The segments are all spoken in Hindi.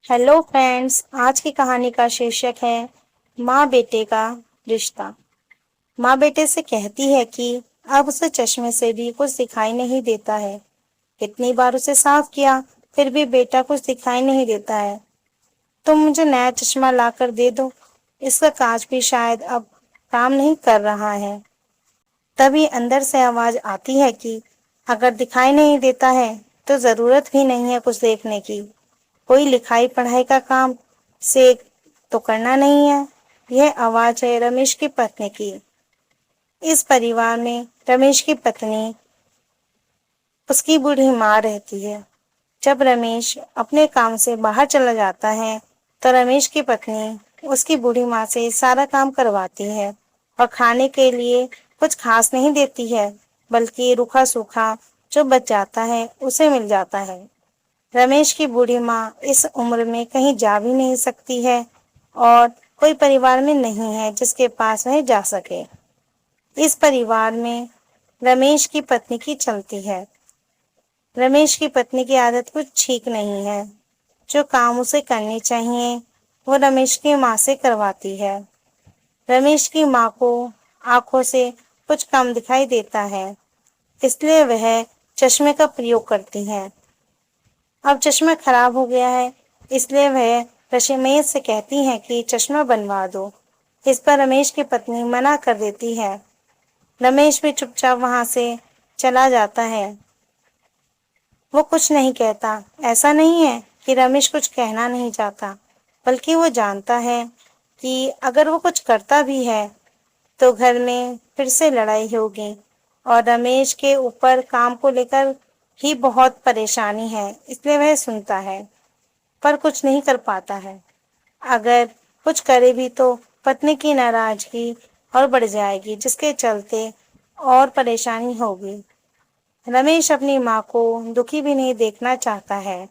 हेलो फ्रेंड्स, आज की कहानी का शीर्षक है माँ बेटे का रिश्ता। माँ बेटे से कहती है कि अब उसे चश्मे से भी कुछ दिखाई नहीं देता है। कितनी बार उसे साफ किया, फिर भी बेटा कुछ दिखाई नहीं देता है। तुम मुझे नया चश्मा ला कर दे दो, इसका कांच भी शायद अब काम नहीं कर रहा है। तभी अंदर से आवाज आती है कि अगर दिखाई नहीं देता है तो जरूरत भी नहीं है कुछ देखने की। कोई लिखाई पढ़ाई का काम से तो करना नहीं है। यह आवाज है रमेश की पत्नी की। इस परिवार में रमेश की पत्नी उसकी बूढ़ी माँ रहती है। जब रमेश अपने काम से बाहर चला जाता है तो रमेश की पत्नी उसकी बूढ़ी माँ से सारा काम करवाती है और खाने के लिए कुछ खास नहीं देती है, बल्कि रूखा सूखा जो बच जाता है उसे मिल जाता है। रमेश की बूढ़ी माँ इस उम्र में कहीं जा भी नहीं सकती है और कोई परिवार में नहीं है जिसके पास वह जा सके। इस परिवार में रमेश की पत्नी की चलती है। रमेश की पत्नी की आदत कुछ ठीक नहीं है। जो काम उसे करने चाहिए वो रमेश की माँ से करवाती है। रमेश की माँ को आंखों से कुछ कम दिखाई देता है, इसलिए वह चश्मे का प्रयोग करती है। अब चश्मा खराब हो गया है, इसलिए वह रमेश से कहती है कि चश्मा बनवा दो। इस पर रमेश की पत्नी मना कर देती है। रमेश भी चुपचाप वहां से चला जाता है। वो कुछ नहीं कहता। ऐसा नहीं है कि रमेश कुछ कहना नहीं चाहता, बल्कि वो जानता है कि अगर वो कुछ करता भी है तो घर में फिर से लड़ाई होगी और रमेश के ऊपर काम को लेकर ही बहुत परेशानी है, इसलिए वह सुनता है पर कुछ नहीं कर पाता है। अगर कुछ करे भी तो पत्नी की नाराजगी और बढ़ जाएगी, जिसके चलते और परेशानी होगी। रमेश अपनी माँ को दुखी भी नहीं देखना चाहता है,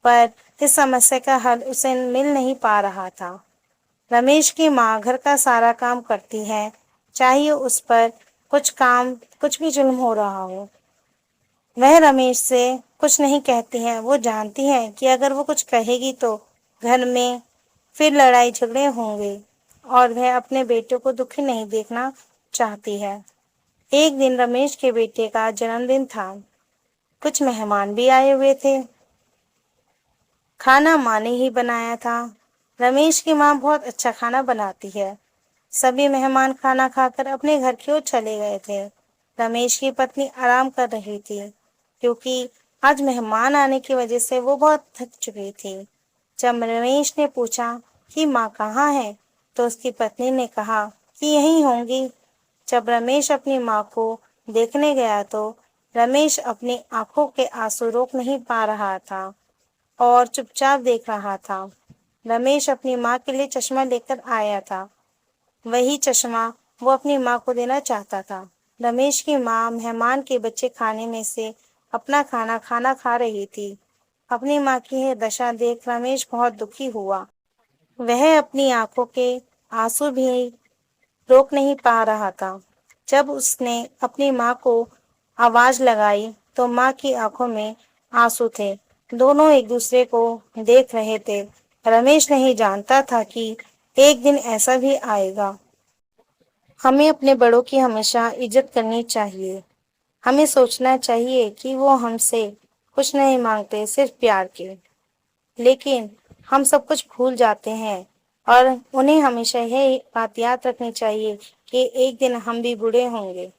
पर इस समस्या का हल उसे मिल नहीं पा रहा था। रमेश की माँ घर का सारा काम करती है, चाहे उस पर कुछ भी जुल्म हो रहा हो। वह रमेश से कुछ नहीं कहती है। वो जानती है कि अगर वो कुछ कहेगी तो घर में फिर लड़ाई झगड़े होंगे और वह अपने बेटे को दुखी नहीं देखना चाहती है। एक दिन रमेश के बेटे का जन्मदिन था। कुछ मेहमान भी आए हुए थे। खाना माँ ने ही बनाया था। रमेश की माँ बहुत अच्छा खाना बनाती है। सभी मेहमान खाना खाकर अपने घर की ओर चले गए थे। रमेश की पत्नी आराम कर रही थी, क्योंकि आज मेहमान आने की वजह से वो बहुत थक चुकी थी। जब रमेश ने पूछा कि माँ कहाँ है, तो उसकी पत्नी ने कहा कि यहीं होंगी। जब रमेश अपनी माँ को देखने गया तो रमेश अपनी आंखों के आंसू रोक नहीं पा रहा था और चुपचाप देख रहा था। रमेश अपनी माँ के लिए चश्मा लेकर आया था। वही चश्मा वो अपनी माँ को देना चाहता था। रमेश की माँ मेहमान के बच्चे खाने में से अपना खाना खा रही थी। अपनी माँ की यह दशा देख रमेश बहुत दुखी हुआ। वह अपनी आंखों के आंसू भी रोक नहीं पा रहा था। जब उसने अपनी माँ को आवाज लगाई तो माँ की आंखों में आंसू थे। दोनों एक दूसरे को देख रहे थे। रमेश नहीं जानता था कि एक दिन ऐसा भी आएगा। हमें अपने बड़ों की हमेशा इज्जत करनी चाहिए। हमें सोचना चाहिए कि वो हमसे कुछ नहीं मांगते, सिर्फ प्यार के। लेकिन हम सब कुछ भूल जाते हैं और उन्हें हमेशा यह बात याद रखनी चाहिए कि एक दिन हम भी बूढ़े होंगे।